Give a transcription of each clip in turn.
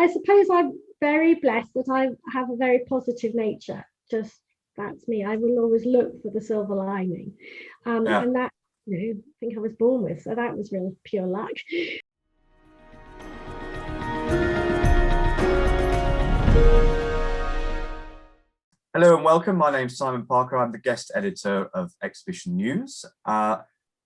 I suppose I'm very blessed that I have a very positive nature. Just that's me. I will always look for the silver lining, and that, I think I was born with. So that was real pure luck. Hello and welcome. My name's Simon Parker. I'm the guest editor of Exhibition News.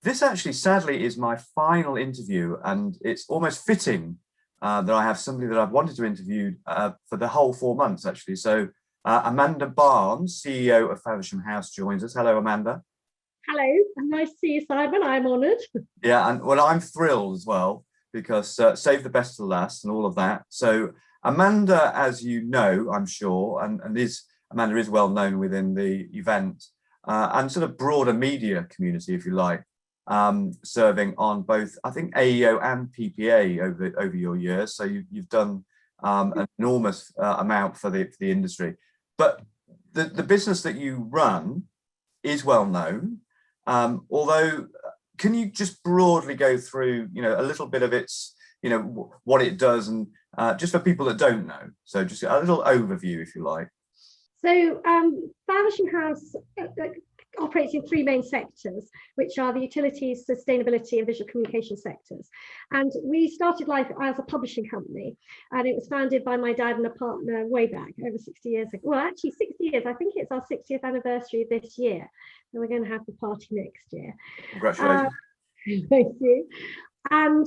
This actually, sadly, is my final interview, and it's almost fitting that I have somebody that I've wanted to interview for the whole 4 months, actually. So Amanda Barnes, CEO of Faversham House, joins us. Hello, Amanda. Hello, nice to see you, Simon. I'm honoured. Yeah, and well, I'm thrilled as well, because save the best to last and all of that. So Amanda, as you know, I'm sure, Amanda is well known within the event and sort of broader media community, if you like, serving on both, I think, AEO and PPA over your years. So you've done an enormous amount for the industry. But the business that you run is well known. Although, can you just broadly go through, a little bit of its, what it does, and just for people that don't know? So just a little overview, if you like. So Faversham House operates in 3 main sectors, which are the utilities, sustainability and visual communication sectors. And we started life as a publishing company, and it was founded by my dad and a partner way back over 60 years ago. Well, actually 60 years. I think it's our 60th anniversary this year, and we're going to have the party next year. Congratulations. Thank you. And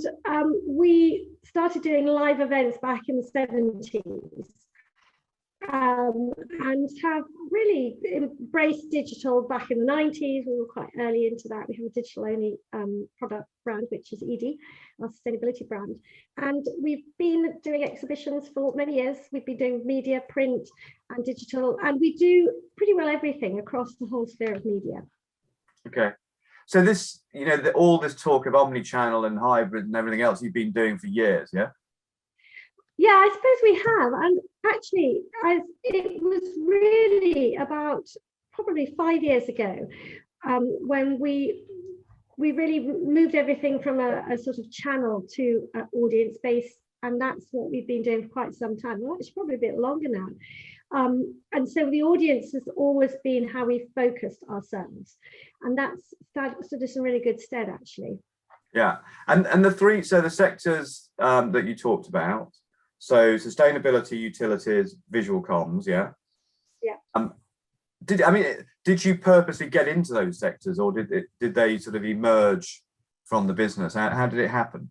we started doing live events back in the 70s. And have really embraced digital back in the 90s. We were quite early into that. We have a digital only product brand, which is Edie, our sustainability brand. And we've been doing exhibitions for many years. We've been doing media, print and digital, and we do pretty well everything across the whole sphere of media. Okay. So this, all this talk of omni-channel and hybrid and everything else you've been doing for years, yeah? Yeah, I suppose we have. And actually, it was really about probably 5 years ago when we really moved everything from a sort of channel to an audience base. And that's what we've been doing for quite some time. Well, it's probably a bit longer now. And so the audience has always been how we focused ourselves. And that's stood us in really good stead, actually. Yeah. And the sectors that you talked about, so sustainability, utilities, visual comms, yeah? Yeah. Did you purposely get into those sectors, or did they sort of emerge from the business? How did it happen?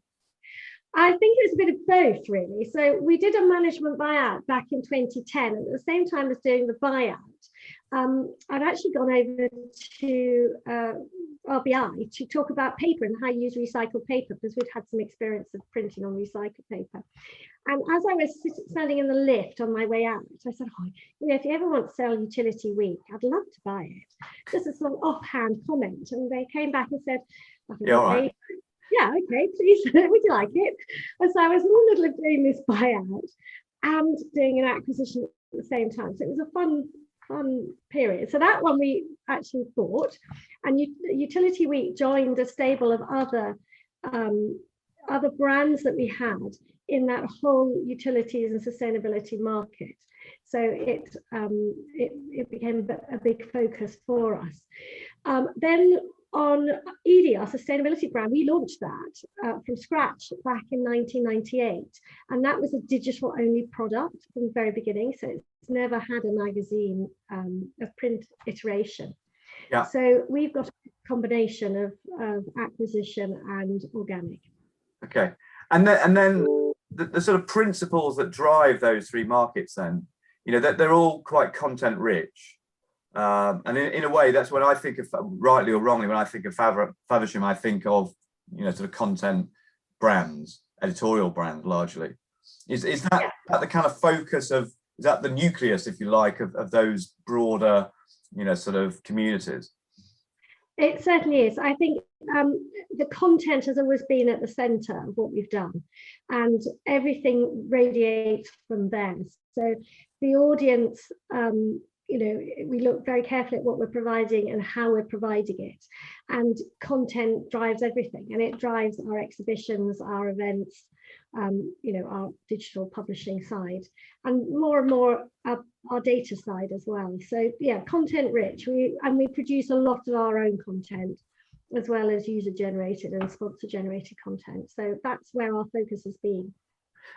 I think it was a bit of both, really. So we did a management buyout back in 2010, and at the same time as doing the buyout, I'd actually gone over to RBI to talk about paper and how you use recycled paper, because we'd had some experience of printing on recycled paper. And as I was standing in the lift on my way out, I said, if you ever want to sell Utility Week, I'd love to buy it. Just a sort of offhand comment. And they came back and said, yeah, all right. Yeah, okay, please, would you like it? And so I was in the middle of doing this buyout and doing an acquisition at the same time. So it was a fun period. So that one we actually bought, and Utility Week joined a stable of other brands that we had in that whole utilities and sustainability market. So it became a big focus for us. Then on Edie, our sustainability brand, we launched that from scratch back in 1998, and that was a digital only product from the very beginning. So it's never had a magazine, a print iteration. Yeah. So we've got a combination of acquisition and organic. Okay, and then the sort of principles that drive those 3 markets, then, they're all quite content rich. And in a way, that's when I think of, rightly or wrongly, when I think of Faversham, I think of, sort of content brands, editorial brand largely. Is that the kind of focus of, is that the nucleus, if you like, of those broader, sort of communities? It certainly is. I think the content has always been at the centre of what we've done, and everything radiates from there. So the audience, we look very carefully at what we're providing and how we're providing it. And content drives everything, and it drives our exhibitions, our events, our digital publishing side, and more our data side as well. So yeah, content rich. We produce a lot of our own content, as well as user generated and sponsor generated content. So that's where our focus has been.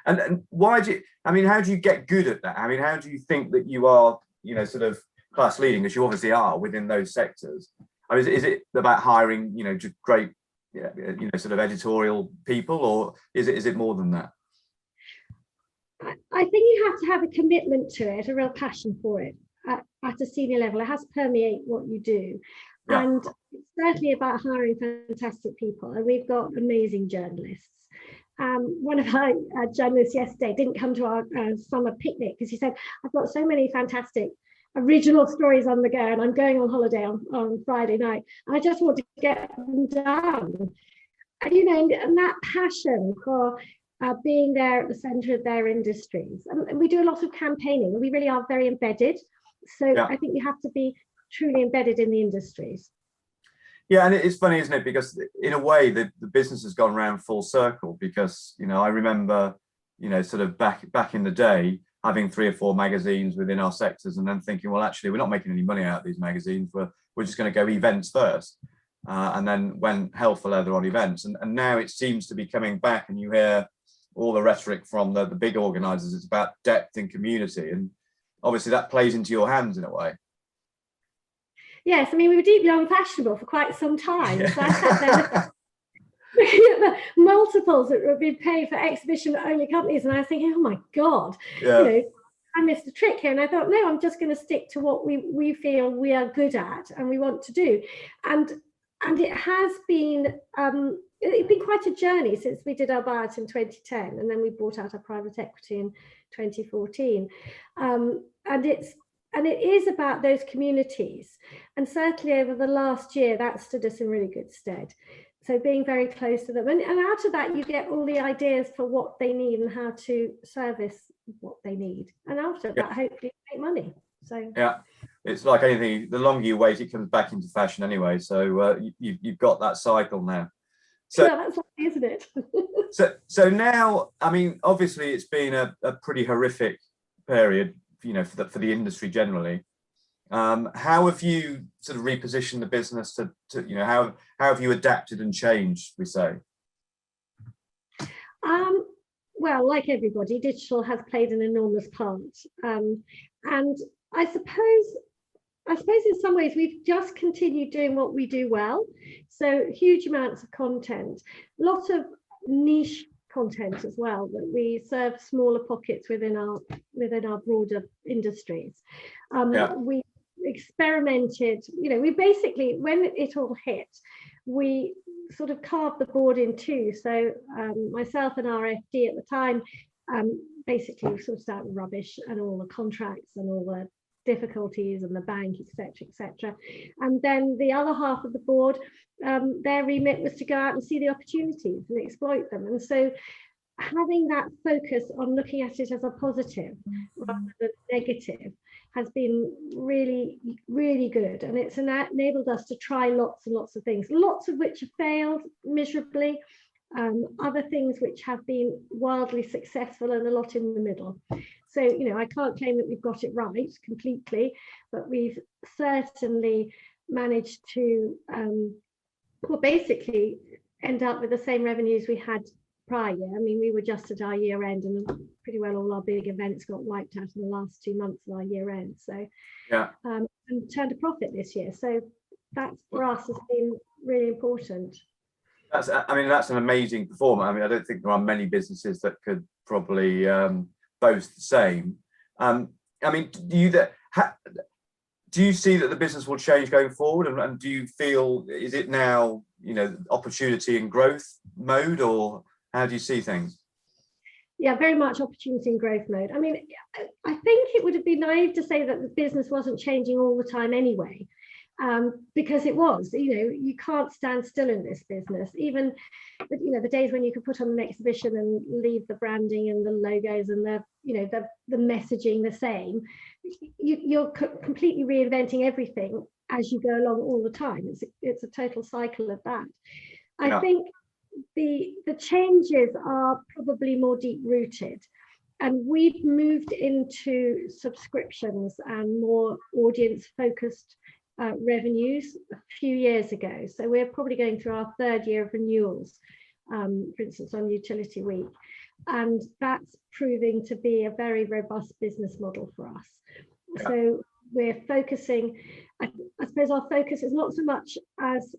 And why do you, how do you get good at that? How do you think that you are, sort of class leading, as you obviously are within those sectors? Is it about hiring, just great, sort of editorial people, or is it more than that? I think you have to have a commitment to it, a real passion for it at a senior level. It has to permeate what you do. Yeah. And it's certainly about hiring fantastic people. And we've got amazing journalists. One of our journalists yesterday didn't come to our summer picnic because he said, I've got so many fantastic original stories on the go, and I'm going on holiday on Friday night, and I just want to get them done. And that passion for being there at the center of their industries. And we do a lot of campaigning, and we really are very embedded. So yeah. I think you have to be truly embedded in the industries. Yeah, and it's funny, isn't it? Because in a way, the business has gone around full circle. Because I remember, sort of back in the day, having 3 or 4 magazines within our sectors, and then thinking, well, actually, we're not making any money out of these magazines. We're just going to go events first, and then went hell for leather on events. And now it seems to be coming back, and you hear all the rhetoric from the big organisers. It's about depth and community, and obviously that plays into your hands in a way. Yes, we were deeply unfashionable for quite some time. So I sat there looking at the multiples that were being paid for exhibition-only companies, and I was thinking, oh my God, I missed a trick here. And I thought, no, I'm just going to stick to what we feel we are good at and we want to do. And it has been it's been quite a journey since we did our buyout in 2010, and then we bought out our private equity in 2014. And it is about those communities. And certainly over the last year, that stood us in really good stead. So being very close to them. And out of that, you get all the ideas for what they need and how to service what they need. And after that, hopefully make money. So yeah, it's like anything, the longer you wait, it comes back into fashion anyway. So you've got that cycle now. So yeah, that's lovely, isn't it? so now, obviously it's been a pretty horrific period, for the industry generally. How have you sort of repositioned the business to how have you adapted and changed, we say? Well, like everybody, digital has played an enormous part. And I suppose in some ways we've just continued doing what we do well. So huge amounts of content, lots of niche content as well, that we serve smaller pockets within our broader industries. We experimented, we basically, when it all hit, we sort of carved the board in two. So myself and our FD at the time basically sorted out the rubbish and all the contracts and all the difficulties and the bank, etc. And then the other half of the board, their remit was to go out and see the opportunities and exploit them. And so having that focus on looking at it as a positive rather than negative has been really, really good. And it's enabled us to try lots and lots of things, lots of which have failed miserably, other things which have been wildly successful, and a lot in the middle. So, I can't claim that we've got it right completely, but we've certainly managed to, basically end up with the same revenues we had prior year. We were just at our year end, and pretty well all our big events got wiped out in the last 2 months of our year end. So, and turned a profit this year. So that for us has been really important. That's an amazing performance. I don't think there are many businesses that could probably boast the same. Do you see that the business will change going forward, and do you feel, is it now opportunity and growth mode, or how do you see things? Yeah, very much opportunity and growth mode. I think it would have been naive to say that the business wasn't changing all the time anyway. Because it was, you can't stand still in this business. Even, the days when you could put on an exhibition and leave the branding and the logos and the messaging the same, you're completely reinventing everything as you go along all the time. It's a total cycle of that. I think the changes are probably more deep rooted, and we've moved into subscriptions and more audience focused revenues a few years ago. So we're probably going through our third year of renewals, for instance, on Utility Week. And that's proving to be a very robust business model for us. Yeah. So we're focusing, I suppose our focus is not so much as,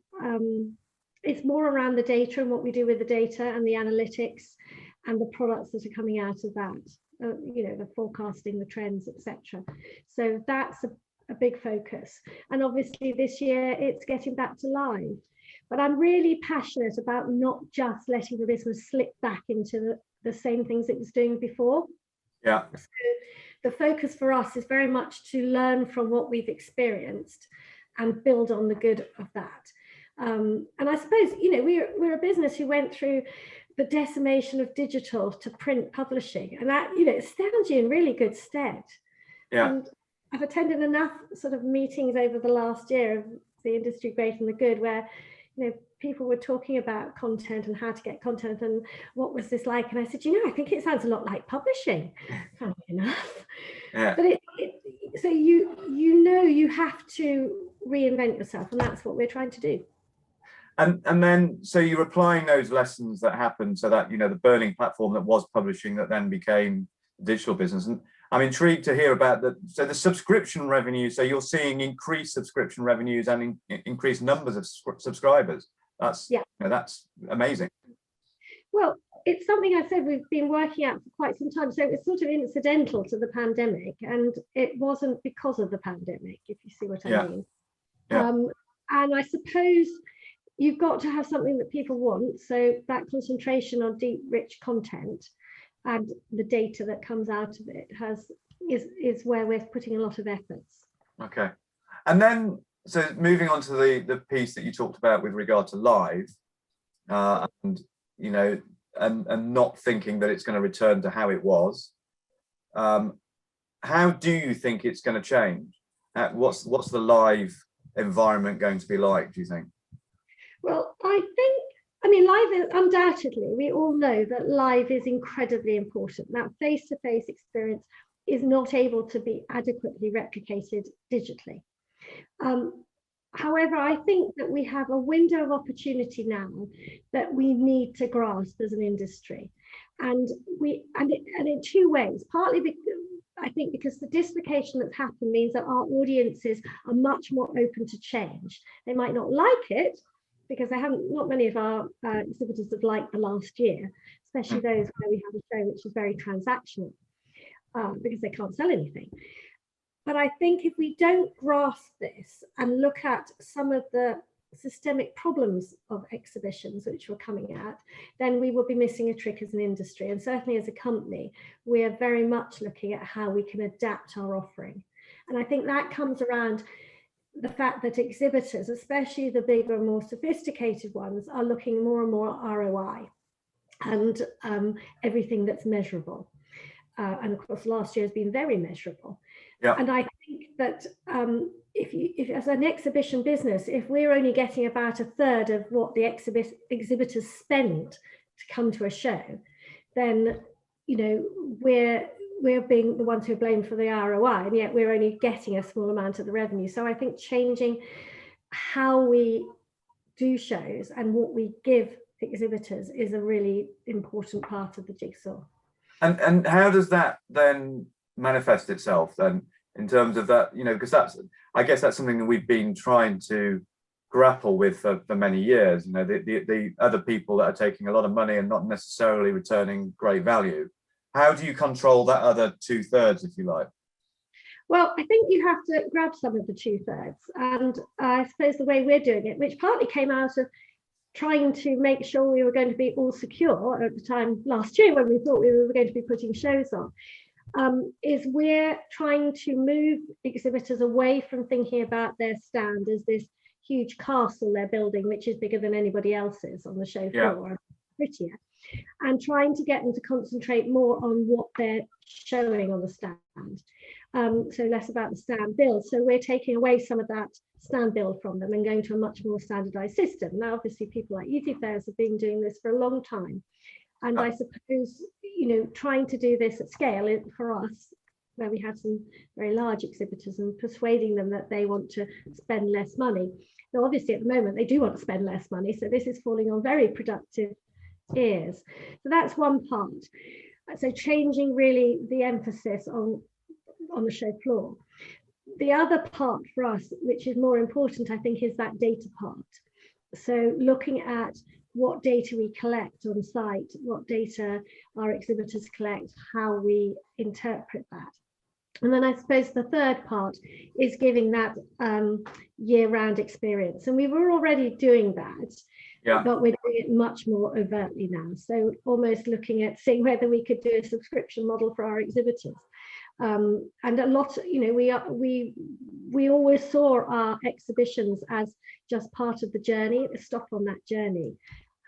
it's more around the data and what we do with the data and the analytics and the products that are coming out of that, the forecasting, the trends, etc. So that's a big focus. And obviously this year it's getting back to live. But I'm really passionate about not just letting the business slip back into the same things it was doing before. Yeah. So the focus for us is very much to learn from what we've experienced and build on the good of that. And I suppose, we're a business who went through the decimation of digital to print publishing, and that, it stands you in really good stead. Yeah. And I've attended enough sort of meetings over the last year of the industry great and the good, where people were talking about content and how to get content and what was this like, and I said, I think it sounds a lot like publishing. Funny enough. Yeah. But so you have to reinvent yourself, and that's what we're trying to do. And then, so you're applying those lessons that happened, so that, the burning platform that was publishing that then became digital business. And I'm intrigued to hear about so the subscription revenue. So you're seeing increased subscription revenues and increased numbers of subscribers. That's, that's amazing. Well, it's something I said we've been working at for quite some time. So it's sort of incidental to the pandemic, and it wasn't because of the pandemic, if you see what I mean. Yeah. And I suppose you've got to have something that people want. So that concentration on deep, rich content and the data that comes out of it is where we're putting a lot of efforts. Okay. And then, so moving on to the piece that you talked about with regard to live, and not thinking that it's going to return to how it was. How do you think it's going to change? What's the live environment going to be like, do you think? Well, live is undoubtedly, we all know that live is incredibly important. That face-to-face experience is not able to be adequately replicated digitally. However, I think that we have a window of opportunity now that we need to grasp as an industry, and in two ways. Partly because I think because the dislocation that's happened means that our audiences are much more open to change. They might not like it, because not many of our exhibitors have liked the last year, especially those where we have a show which is very transactional, because they can't sell anything. But I think if we don't grasp this and look at some of the systemic problems of exhibitions which we're coming at, then we will be missing a trick as an industry. And certainly as a company, we are very much looking at how we can adapt our offering. And I think that comes around the fact that exhibitors, especially the bigger, more sophisticated ones, are looking more and more at ROI and everything that's measurable. And of course, last year has been very measurable. Yeah. And I think that if as an exhibition business, if we're only getting about a third of what the exhibitors spend to come to a show, then we're being the ones who are blamed for the ROI, and yet we're only getting a small amount of the revenue. So I think changing how we do shows and what we give exhibitors is a really important part of the jigsaw. And how does that then manifest itself then in terms of that, because I guess that's something that we've been trying to grapple with for many years, the other people that are taking a lot of money and not necessarily returning great value. How do you control that other 2/3, if you like? Well, I think you have to grab some of the 2/3. And I suppose the way we're doing it, which partly came out of trying to make sure we were going to be all secure at the time last year when we thought we were going to be putting shows on, is we're trying to move exhibitors away from thinking about their stand as this huge castle they're building, which is bigger than anybody else's on the show floor, prettier. and trying to get them to concentrate more on what they're showing on the stand. So less about the stand build. So we're taking away some of that stand build from them and going to a much more standardized system. Now, obviously, people like Easy Fairs have been doing this for a long time. And I suppose, trying to do this at scale for us, where we have some very large exhibitors, and persuading them that they want to spend less money. Now, obviously, at the moment, they do want to spend less money. So this is falling on very productive ears. So that's one part. So changing really the emphasis on the show floor. The other part for us, which is more important, I think, is that data part. So looking at what data we collect on site, what data our exhibitors collect, how we interpret that. And then I suppose the third part is giving that year-round experience. And we were already doing that, but we're doing it much more overtly now. So almost looking at seeing whether we could do a subscription model for our exhibitors. And a lot, we always saw our exhibitions as just part of the journey, a stop on that journey.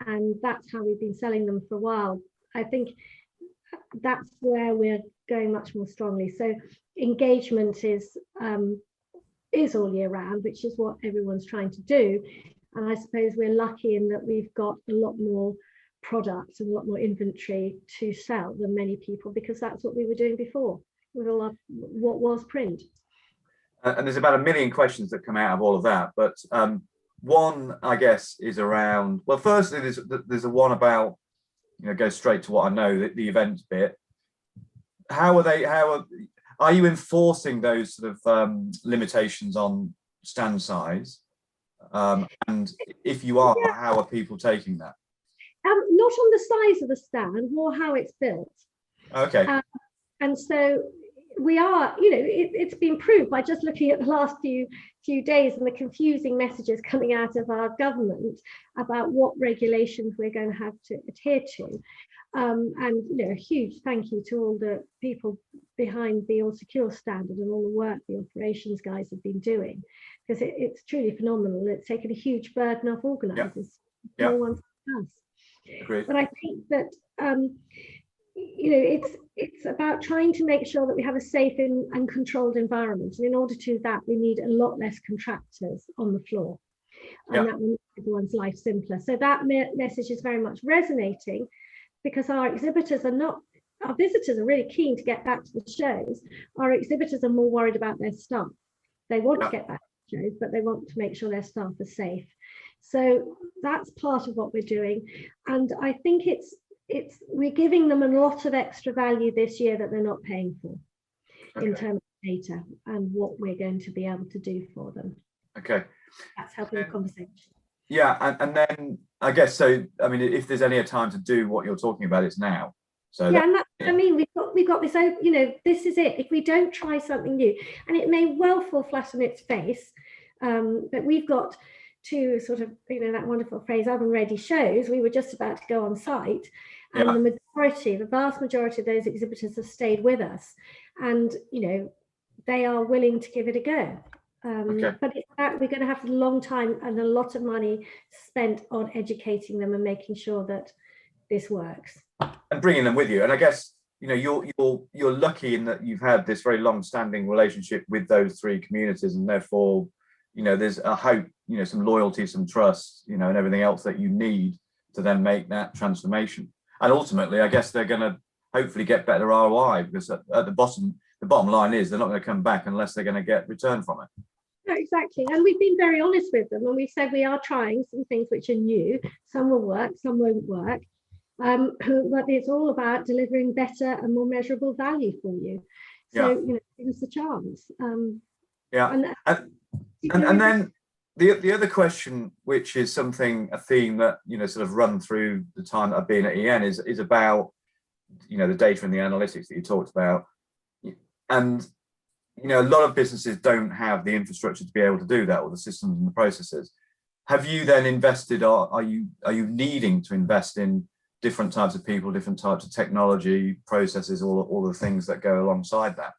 And that's how we've been selling them for a while. I think that's where we're going much more strongly. So engagement is all year round, which is what everyone's trying to do. And I suppose we're lucky in that we've got a lot more products and a lot more inventory to sell than many people, because that's what we were doing before with a lot what was print. And there's about 1 million questions that come out of all of that, but one, I guess, is around, well, firstly, there's a one about, go straight to what I know, the events bit. Are you enforcing those sort of limitations on stand size? And if you are, how are people taking that? Not on the size of the stand, more how it's built. Okay. And so we are, it's been proved by just looking at the last few days and the confusing messages coming out of our government about what regulations we're going to have to adhere to. And a huge thank you to all the people behind the All Secure standard and all the work the operations guys have been doing, because it's truly phenomenal. It's taken a huge burden off organisers. No one else. Agreed. But I think that it's about trying to make sure that we have a safe and controlled environment. And in order to do that, we need a lot less contractors on the floor. And that will make everyone's life simpler. So that message is very much resonating, because our exhibitors are not, our visitors are really keen to get back to the shows. Our exhibitors are more worried about their staff. They want to get back to shows, but they want to make sure their staff are safe. So that's part of what we're doing. And I think we're giving them a lot of extra value this year that they're not paying for in terms of data and what we're going to be able to do for them. Okay. That's helping the conversation. Yeah, and then I guess so. I mean, if there's any time to do what you're talking about, it's now. So I mean, we've got this. This is it. If we don't try something new, and it may well fall flat on its face, but we've got to sort of, that wonderful phrase, Ive Been Ready shows. We were just about to go on site, and the vast majority of those exhibitors have stayed with us, and they are willing to give it a go. But it's that we're going to have a long time and a lot of money spent on educating them and making sure that this works. And bringing them with you. And I guess, you're lucky in that you've had this very long-standing relationship with those three communities, and therefore, there's a hope, some loyalty, some trust, and everything else that you need to then make that transformation. And ultimately, I guess they're going to hopefully get better ROI, because at the bottom line is they're not going to come back unless they're going to get return from it. No, exactly. And we've been very honest with them, and we said we are trying some things which are new. Some will work, some won't work. But it's all about delivering better and more measurable value for you. So, give us a chance. And then the other question, which is a theme that, sort of run through the time that I've been at EN, is about, the data and the analytics that you talked about. And, a lot of businesses don't have the infrastructure to be able to do that, or the systems and the processes. Have you then invested, or are you needing to invest in different types of people, different types of technology, processes, all the things that go alongside that?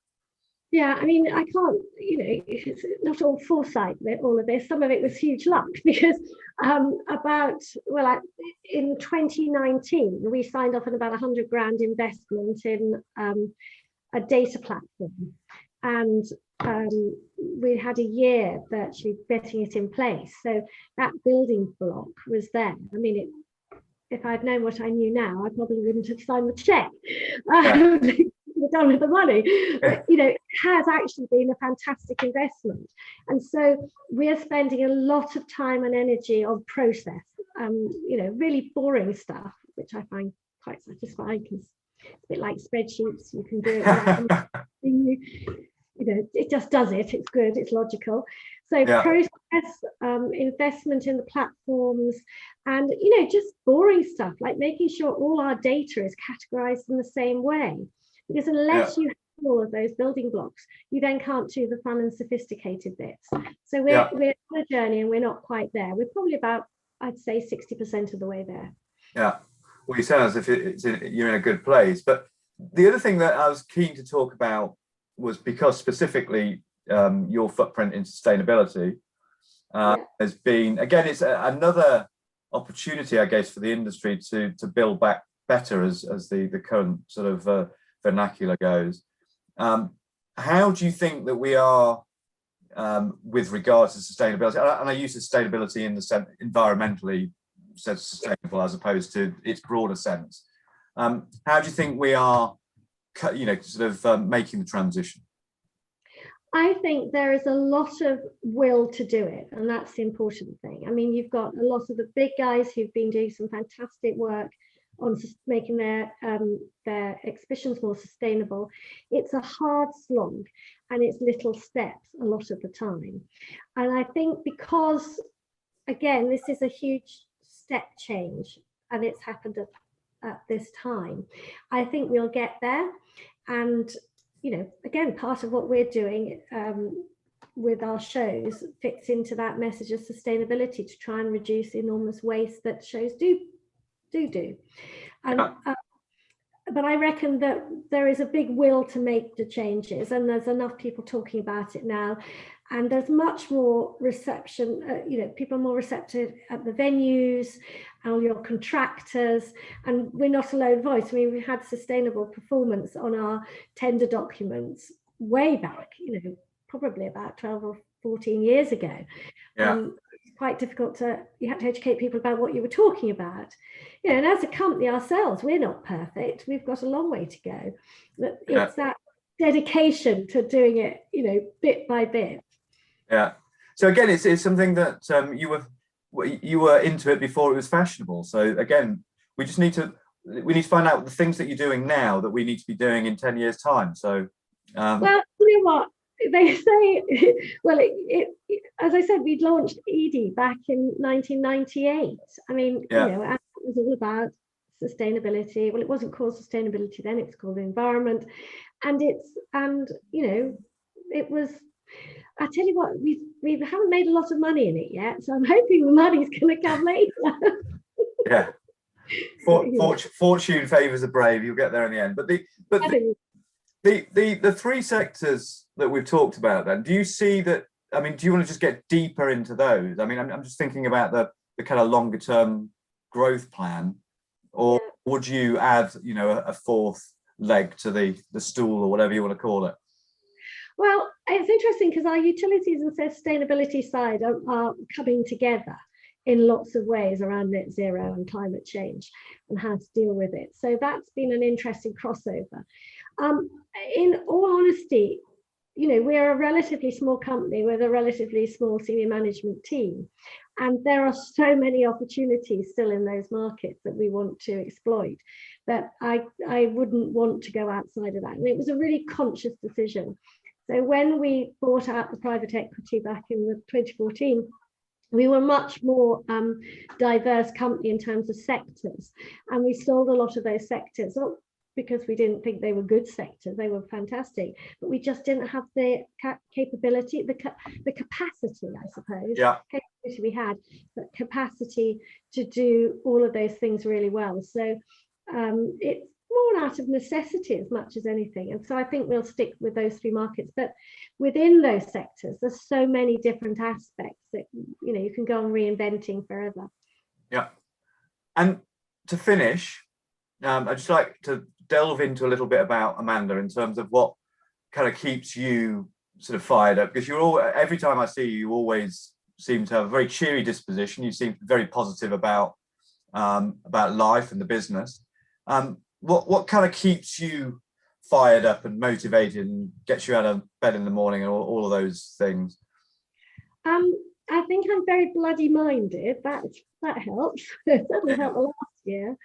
Yeah, I mean, I can't, it's not all foresight with all of this. Some of it was huge luck because in 2019, we signed off on about 100 grand investment in a data platform. And we had a year virtually getting it in place. So that building block was there. I mean, if I'd known what I knew now, I probably wouldn't have signed the check. Done with the money, but it has actually been a fantastic investment, and so we're spending a lot of time and energy on process, really boring stuff, which I find quite satisfying because it's a bit like spreadsheets. You can do it. It just does it. It's good. It's logical. So process, investment in the platforms, and just boring stuff like making sure all our data is categorized in the same way. Because unless you have all of those building blocks, you then can't do the fun and sophisticated bits. So we're on a journey and we're not quite there. We're probably about, I'd say, 60% of the way there. Yeah. Well, you sound as if you're in a good place. But the other thing that I was keen to talk about was because specifically your footprint in sustainability has been, again, it's another opportunity, I guess, for the industry to build back better as the current sort of vernacular goes. How do you think that we are with regards to sustainability? And I use sustainability in the sense environmentally sustainable as opposed to its broader sense. How do you think we are, making the transition? I think there is a lot of will to do it, and that's the important thing. I mean, you've got a lot of the big guys who've been doing some fantastic work on making their exhibitions more sustainable. It's a hard slog and it's little steps a lot of the time. And I think because, again, this is a huge step change and it's happened at this time, I think we'll get there. And, again, part of what we're doing with our shows fits into that message of sustainability to try and reduce enormous waste that shows do. And but I reckon that there is a big will to make the changes, and there's enough people talking about it now, and there's much more reception. People are more receptive at the venues, all your contractors, and we're not a lone voice. I mean, we had sustainable performance on our tender documents way back, probably about 12 or 14 years ago. Quite difficult you have to educate people about what you were talking about. And as a company ourselves, we're not perfect. We've got a long way to go. But it's that dedication to doing it, bit by bit. Yeah. So again, it's something that you were into it before it was fashionable. So again, we need to find out the things that you're doing now that we need to be doing in 10 years' time. So well, you know what? They say, well, as I said, we'd launched m.i.c.e back in 1998. I mean, it was all about sustainability. Well, it wasn't called sustainability then; it was called the environment. And it was. I tell you what, we haven't made a lot of money in it yet, so I'm hoping the money's going to come later. Yeah, fortune favours the brave. You'll get there in the end. The three sectors that we've talked about, then, do you see that? I mean, do you want to just get deeper into those? I mean, I'm just thinking about the kind of longer term growth plan, or would you add, a fourth leg to the stool, or whatever you want to call it? Well, it's interesting because our utilities and sustainability side are coming together in lots of ways around net zero and climate change and how to deal with it. So that's been an interesting crossover. In all honesty, we're a relatively small company with a relatively small senior management team. And there are so many opportunities still in those markets that we want to exploit that I wouldn't want to go outside of that. And it was a really conscious decision. So when we bought out the private equity back in 2014, we were much more diverse company in terms of sectors, and we sold a lot of those sectors, not because we didn't think they were good sectors, they were fantastic, but we just didn't have the capability, the capacity, I suppose, capability we had, but capacity to do all of those things really well. So more out of necessity as much as anything. And so I think we'll stick with those 3 markets. But within those sectors, there's so many different aspects that, you can go on reinventing forever. Yeah. And to finish, I'd just like to delve into a little bit about Amanda in terms of what kind of keeps you sort of fired up, because every time I see you, you always seem to have a very cheery disposition. You seem very positive about life and the business. What kind of keeps you fired up and motivated and gets you out of bed in the morning and all of those things? I think I'm very bloody minded. That helps. It certainly helped the last year.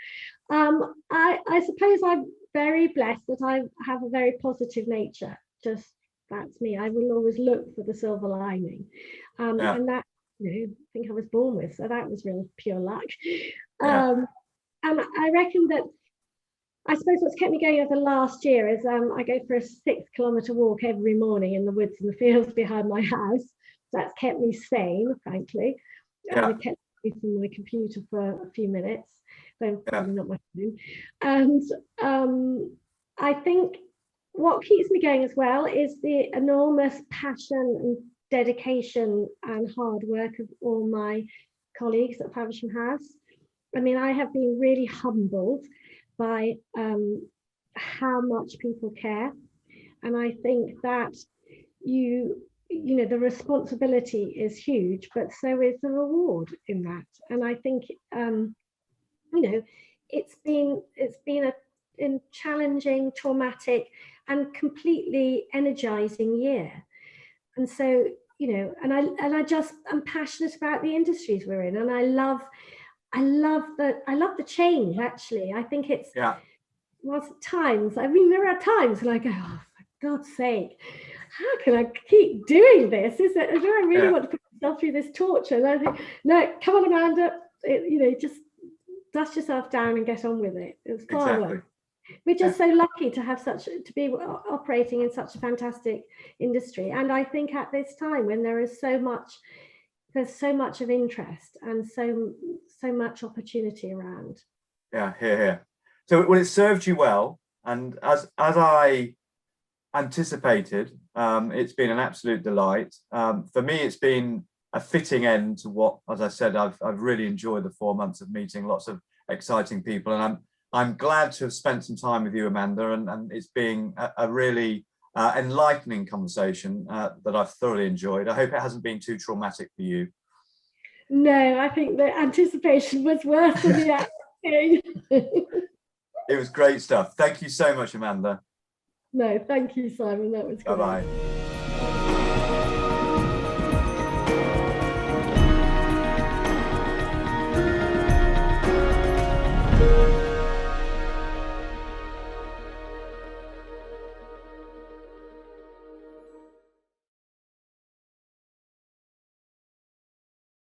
I suppose I'm very blessed that I have a very positive nature. Just that's me. I will always look for the silver lining, and that I think I was born with. So that was real pure luck. And I reckon that. I suppose what's kept me going over the last year is I go for a 6-kilometre walk every morning in the woods and the fields behind my house. That's kept me sane, frankly. It kept me from my computer for a few minutes, though probably not my phone. And I think what keeps me going as well is the enormous passion and dedication and hard work of all my colleagues at Faversham House. I mean, I have been really humbled by how much people care, and I think that the responsibility is huge, but so is the reward in that. And I think it's been a challenging, traumatic, and completely energizing year. And so I'm passionate about the industries we're in, and I love the change. Actually, I think it's times. I mean, there are times when I go, oh, for God's sake, how can I keep doing this? Do I really want to put myself through this torture? And I think, no, come on, Amanda, just dust yourself down and get on with it. It's far worse. We're just so lucky to be operating in such a fantastic industry. And I think at this time when there's so much of interest and so much opportunity around. Yeah, here. So it served you well, and as I anticipated, it's been an absolute delight. For me, it's been a fitting end to what, as I said, I've really enjoyed the 4 months of meeting lots of exciting people, and I'm glad to have spent some time with you, Amanda, and it's been a really enlightening conversation that I've thoroughly enjoyed. I hope it hasn't been too traumatic for you. No, I think the anticipation was worse than the acting. It was great stuff. Thank you so much, Amanda. No, thank you, Simon. That was great. Bye-bye.